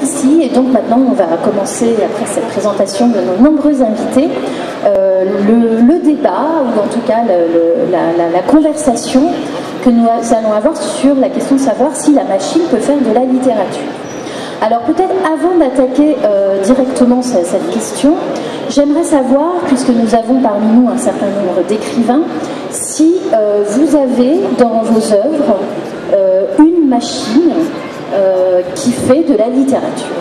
merci. Et donc maintenant, on va commencer, après cette présentation de nos nombreux invités, le débat, ou en tout cas la conversation que nous allons avoir sur la question de savoir si la machine peut faire de la littérature. Alors peut-être avant d'attaquer directement cette question, j'aimerais savoir, puisque nous avons parmi nous un certain nombre d'écrivains, si vous avez dans vos œuvres une machine qui fait de la littérature.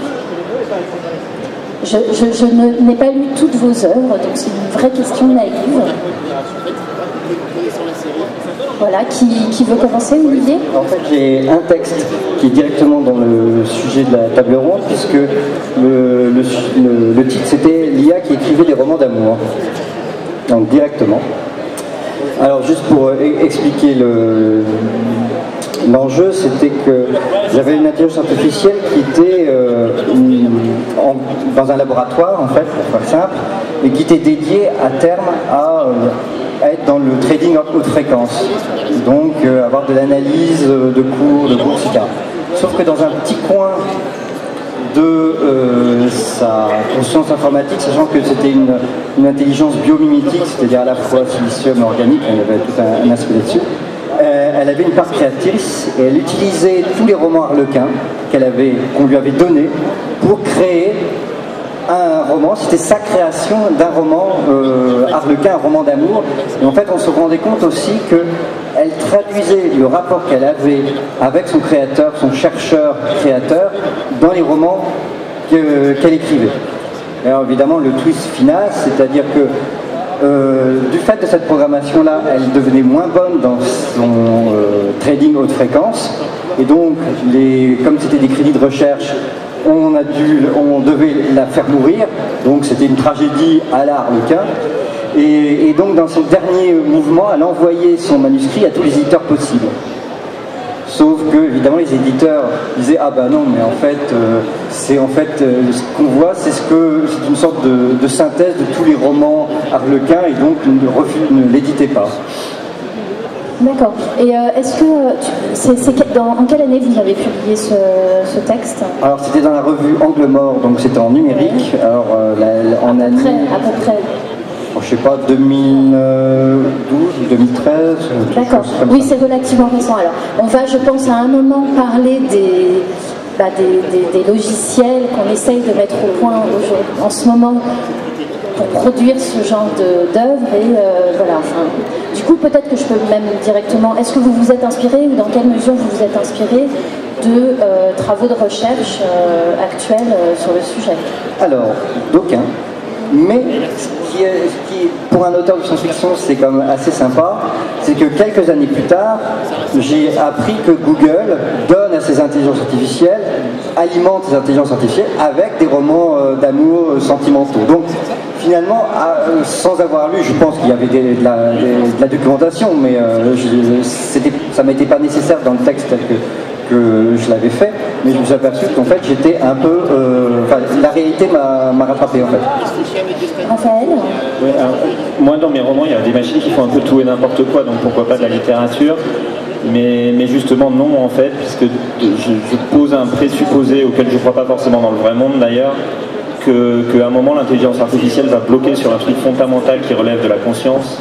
Je n'ai pas lu toutes vos œuvres, donc c'est une vraie question naïve. Voilà, qui veut commencer, Olivier? En fait, j'ai un texte qui est directement dans le sujet de la table ronde, puisque le titre c'était l'IA qui écrivait des romans d'amour. Donc directement. Alors juste pour expliquer l'enjeu, c'était que j'avais une intelligence artificielle qui était dans un laboratoire, en fait, pour faire simple, et qui était dédiée à terme à être dans le trading haute fréquence, donc avoir de l'analyse de cours, etc. Sauf que dans un petit coin de sa conscience informatique, sachant que c'était une intelligence biomimétique, c'est-à-dire à la fois silicium et organique, il y avait tout un aspect là-dessus, elle avait une part créatrice et elle utilisait tous les romans Harlequin qu'on lui avait donnés pour créer un roman. C'était sa création d'un roman Harlequin, un roman d'amour. Et en fait, on se rendait compte aussi qu'elle traduisait le rapport qu'elle avait avec son créateur, son chercheur-créateur, dans les romans qu'elle écrivait. Et alors évidemment, le twist final, c'est-à-dire que du fait de cette programmation-là, elle devenait moins bonne dans son trading haute fréquence. Et donc, comme c'était des crédits de recherche, on devait la faire mourir, donc c'était une tragédie à la Harlequin. Et donc dans son dernier mouvement, elle envoyait son manuscrit à tous les éditeurs possibles. Sauf que, évidemment, les éditeurs disaient « Ah ben non, mais en fait, ce qu'on voit, c'est une sorte de synthèse de tous les romans Harlequin, et donc ne l'éditez pas. » D'accord. Et est-ce que en quelle année vous avez publié ce texte? Alors c'était dans la revue Angle Mort, donc c'était en numérique. Ouais. Alors en année. À peu près. Je sais pas, 2012 ou 2013. D'accord. Oui, c'est relativement récent. Alors, on va, je pense, à un moment parler des logiciels qu'on essaye de mettre au point en ce moment pour produire ce genre d'œuvre. Et voilà. Enfin, du coup, peut-être que je peux même directement. Est-ce que vous vous êtes inspiré, ou dans quelle mesure vous vous êtes inspiré de travaux de recherche actuels sur le sujet? Alors, d'aucuns. Mais ce qui est, pour un auteur de science-fiction, c'est quand même assez sympa, c'est que quelques années plus tard, j'ai appris que Google donne à ses intelligences artificielles, alimente ses intelligences artificielles avec des romans d'amour sentimentaux. Donc finalement, sans avoir lu, je pense qu'il y avait de la documentation, mais ça ne m'était pas nécessaire dans le texte tel que je l'avais fait, mais je me suis aperçu qu'en fait j'étais un peu... la réalité m'a rattrapé en fait. Raphaël? Oui, moi dans mes romans il y a des machines qui font un peu tout et n'importe quoi, donc pourquoi pas de la littérature, mais justement non en fait, puisque je pose un présupposé auquel je ne crois pas forcément dans le vrai monde d'ailleurs, qu'à un moment l'intelligence artificielle va bloquer sur un truc fondamental qui relève de la conscience,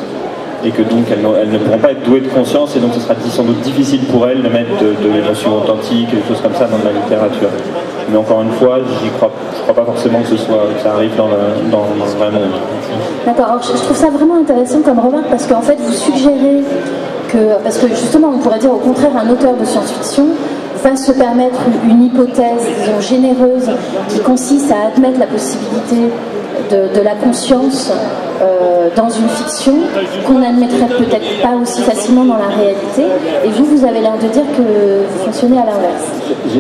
et que donc elles ne pourront pas être douées de conscience, et donc ce sera sans doute difficile pour elles de mettre de l'émotion authentique et des choses comme ça dans de la littérature. Mais encore une fois, je crois pas forcément que ça arrive dans le vrai monde. D'accord, alors je trouve ça vraiment intéressant comme remarque, parce qu'en fait vous suggérez parce que justement on pourrait dire au contraire, un auteur de science-fiction va se permettre une hypothèse, disons, généreuse, qui consiste à admettre la possibilité de la conscience dans une fiction qu'on n'admettrait peut-être pas aussi facilement dans la réalité. Et vous avez l'air de dire que vous fonctionnez à l'inverse.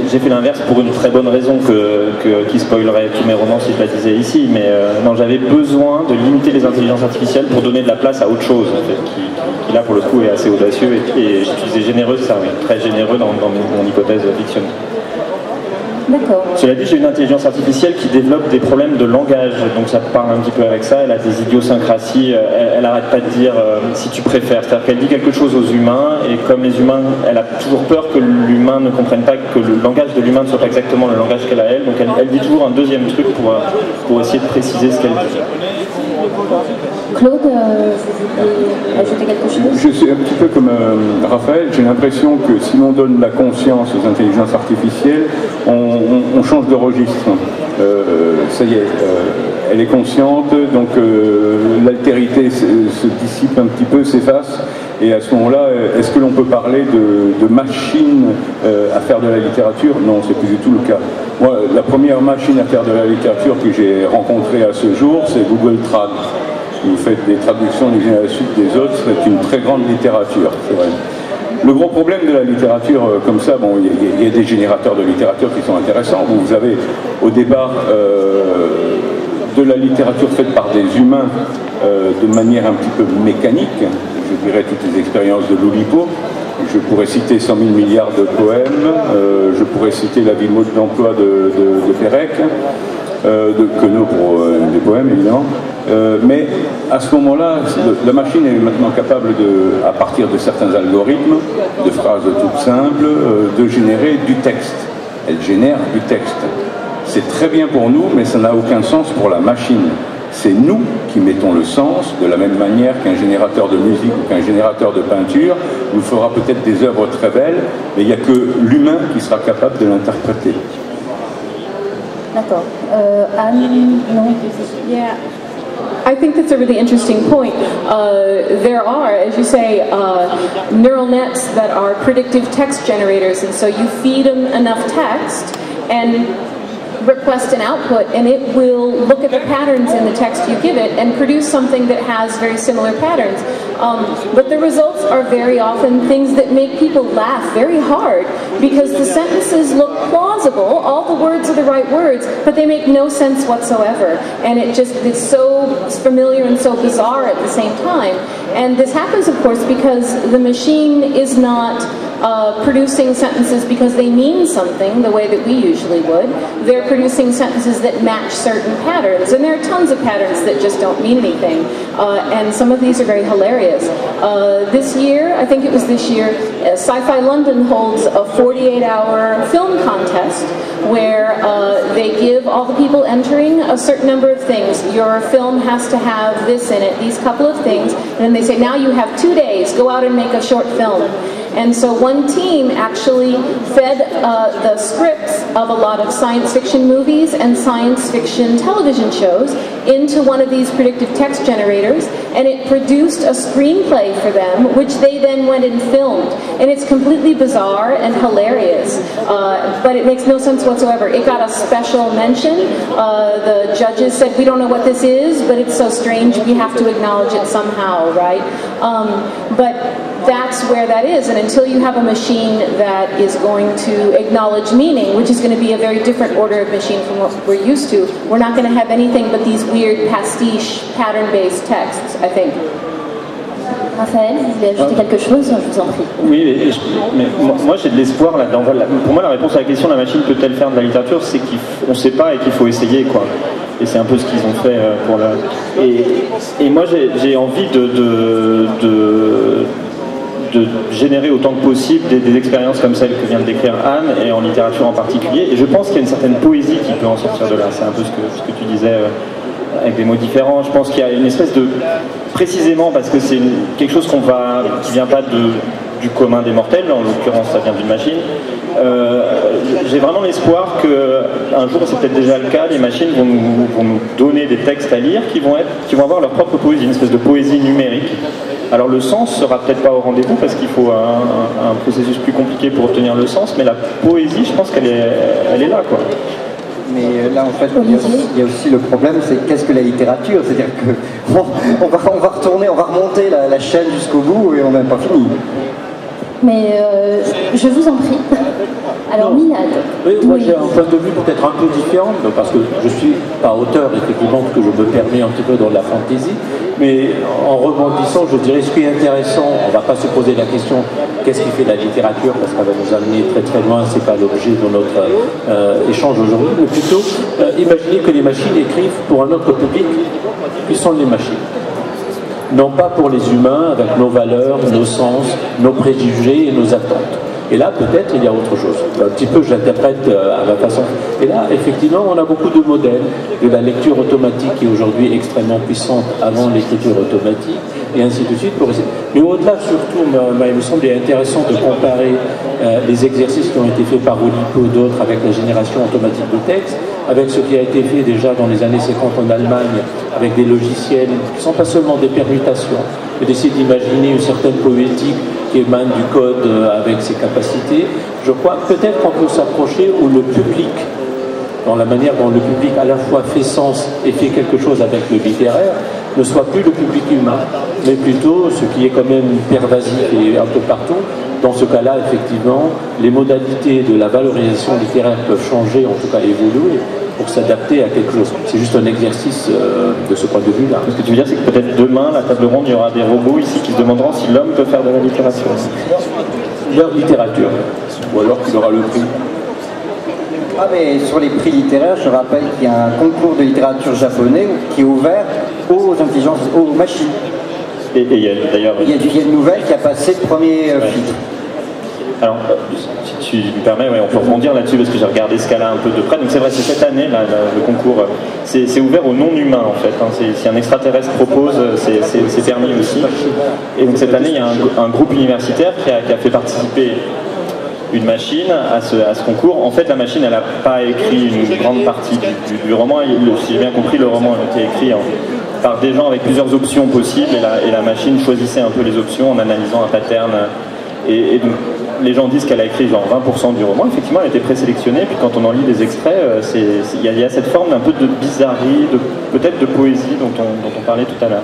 J'ai fait l'inverse pour une très bonne raison qui spoilerait tous mes romans si je la disais ici, mais non, j'avais besoin de limiter les intelligences artificielles pour donner de la place à autre chose, en fait, qui là pour le coup est assez audacieux, et j'utilisais généreuse, ça, oui, très généreux dans mon hypothèse fictionnelle. D'accord. Cela dit, j'ai une intelligence artificielle qui développe des problèmes de langage, donc ça parle un petit peu avec ça. Elle a des idiosyncrasies, elle arrête pas de dire si tu préfères, c'est-à-dire qu'elle dit quelque chose aux humains, et comme les humains, elle a toujours peur que l'humain ne comprenne pas, que le langage de l'humain ne soit pas exactement le langage qu'elle a elle, donc dit toujours un deuxième truc pour essayer de préciser ce qu'elle dit. Claude, vous voulez ajouter quelque chose? Je suis un petit peu comme Raphaël, j'ai l'impression que si l'on donne la conscience aux intelligences artificielles, on change de registre. Ça y est, elle est consciente, donc l'altérité se dissipe un petit peu, s'efface, et à ce moment-là, est-ce que l'on peut parler de machine à faire de la littérature? Non, c'est plus du tout le cas. Moi, la première machine à faire de la littérature que j'ai rencontrée à ce jour, c'est Google Trad. Vous faites des traductions les unes à la suite des autres, c'est une très grande littérature, c'est vrai. Le gros problème de la littérature comme ça, bon, il y a des générateurs de littérature qui sont intéressants. Vous avez au départ de la littérature faite par des humains de manière un petit peu mécanique, je dirais toutes les expériences de Loulipo. Je pourrais citer 100 000 milliards de poèmes, je pourrais citer la vie mode d'emploi de Pérec, de Queneau pour des poèmes évidemment. Mais à ce moment-là, la machine est maintenant capable, à partir de certains algorithmes, de phrases toutes simples, de générer du texte. Elle génère du texte. C'est très bien pour nous, mais ça n'a aucun sens pour la machine. C'est nous qui mettons le sens, de la même manière qu'un générateur de musique ou qu'un générateur de peinture nous fera peut-être des œuvres très belles, mais il n'y a que l'humain qui sera capable de l'interpréter. D'accord. Anne, non? Yeah. I think that's a really interesting point. There are, as you say, neural nets that are predictive text generators, and so you feed them enough text and request an output, and it will look at the patterns in the text you give it and produce something that has very similar patterns. But the results are very often things that make people laugh very hard because the sentences look plausible, all the words are the right words, but they make no sense whatsoever. And it's so familiar and so bizarre at the same time. And this happens, of course, because the machine is not producing sentences because they mean something the way that we usually would. They're producing sentences that match certain patterns, and there are tons of patterns that just don't mean anything, and some of these are very hilarious. This year, I think it was this year, Sci-Fi London holds a 48-hour film contest where they give all the people entering a certain number of things. Your film has to have this in it, these couple of things, and then they say, now you have 2 days, go out and make a short film. And so one team actually fed the scripts of a lot of science fiction movies and science fiction television shows into one of these predictive text generators, and it produced a screenplay for them, which they then went and filmed. And it's completely bizarre and hilarious, but it makes no sense whatsoever. It got a special mention. The judges said, we don't know what this is, but it's so strange, we have to acknowledge it somehow, right? But that's where that is, and until you have a machine that is going to acknowledge meaning, which is going to be a very different order of machine from what we're used to, we're not going to have anything but these weird pastiche pattern-based texts, I think. Raphaël, vous voulez ajouter quelque chose? Je vous en prie. Oui, mais moi j'ai de l'espoir là-dedans. Pour moi, la réponse à la question, la machine peut-elle faire de la littérature, c'est qu'on ne sait pas et qu'il faut essayer, quoi. Et c'est un peu ce qu'ils ont fait pour la... Et moi j'ai envie de générer autant que possible des expériences comme celle que vient de décrire Anne, et en littérature en particulier. Et je pense qu'il y a une certaine poésie qui peut en sortir de là. C'est un peu ce que tu disais, avec des mots différents. Je pense qu'il y a une espèce de... Précisément parce que c'est quelque chose qui ne vient pas du commun des mortels, en l'occurrence ça vient d'une machine. J'ai vraiment l'espoir qu'un jour, c'est peut-être déjà le cas, les machines vont nous donner des textes à lire qui vont avoir leur propre poésie, une espèce de poésie numérique. Alors le sens sera peut-être pas au rendez-vous parce qu'il faut un processus plus compliqué pour obtenir le sens, mais la poésie, je pense qu'elle est là, quoi. Mais là, en fait, il y a aussi le problème, c'est qu'est-ce que la littérature? C'est-à-dire qu'on va remonter la chaîne jusqu'au bout et on n'a même pas fini. Mais je vous en prie. Alors, Milad. Oui, moi j'ai un point de vue peut-être un peu différent, parce que je suis pas auteur, effectivement, que je me permets un petit peu dans la fantaisie, mais en rebondissant, je dirais ce qui est intéressant, on ne va pas se poser la question qu'est-ce qui fait la littérature, parce qu'elle va nous amener très très loin, c'est pas l'objet de notre échange aujourd'hui, mais plutôt imaginez que les machines écrivent pour un autre public qui sont les machines. Non pas pour les humains, avec nos valeurs, nos sens, nos préjugés et nos attentes. Et là, peut-être, il y a autre chose. Un petit peu, j'interprète à ma façon. Et là, effectivement, on a beaucoup de modèles de la lecture automatique qui est aujourd'hui extrêmement puissante avant l'écriture automatique, et ainsi de suite. Mais au-delà, surtout, il me semblait intéressant de comparer les exercices qui ont été faits par Oulipo ou d'autres avec la génération automatique de texte, avec ce qui a été fait déjà dans les années 50 en Allemagne, avec des logiciels qui ne sont pas seulement des permutations, mais d'essayer d'imaginer une certaine poétique qui émane du code avec ses capacités. Je crois peut-être qu'on peut s'approcher où le public, dans la manière dont le public à la fois fait sens et fait quelque chose avec le littéraire, ne soit plus le public humain, mais plutôt ce qui est quand même pervasif et un peu partout. Dans ce cas-là, effectivement, les modalités de la valorisation littéraire peuvent changer, en tout cas évoluer, pour s'adapter à quelque chose. C'est juste un exercice de ce point de vue-là. Ce que tu veux dire, c'est que peut-être demain, à la table ronde, il y aura des robots ici qui se demanderont si l'homme peut faire de la littérature. Leur littérature. Ou alors qu'il aura le prix. Ah, mais sur les prix littéraires, je rappelle qu'il y a un concours de littérature japonais qui est ouvert aux intelligences, aux machines. Et il y a d'ailleurs... Il y a une nouvelle qui a passé le premier filtre. Alors, si tu me permets, on peut rebondir là-dessus parce que j'ai regardé ce cas-là un peu de près. Donc c'est vrai, c'est cette année, là, le concours, c'est ouvert aux non-humains en fait. Si un extraterrestre propose, c'est permis aussi. Et donc cette année, il y a un groupe universitaire qui a fait participer une machine à ce concours. En fait, la machine, elle n'a pas écrit une grande partie du roman. Si j'ai bien compris, le roman a été écrit par des gens avec plusieurs options possibles et la machine choisissait un peu les options en analysant un pattern. Et donc, les gens disent qu'elle a écrit genre 20% du roman. Effectivement, elle a été présélectionnée. Puis quand on en lit des extraits, il y a cette forme d'un peu de bizarrerie, peut-être de poésie dont on parlait tout à l'heure.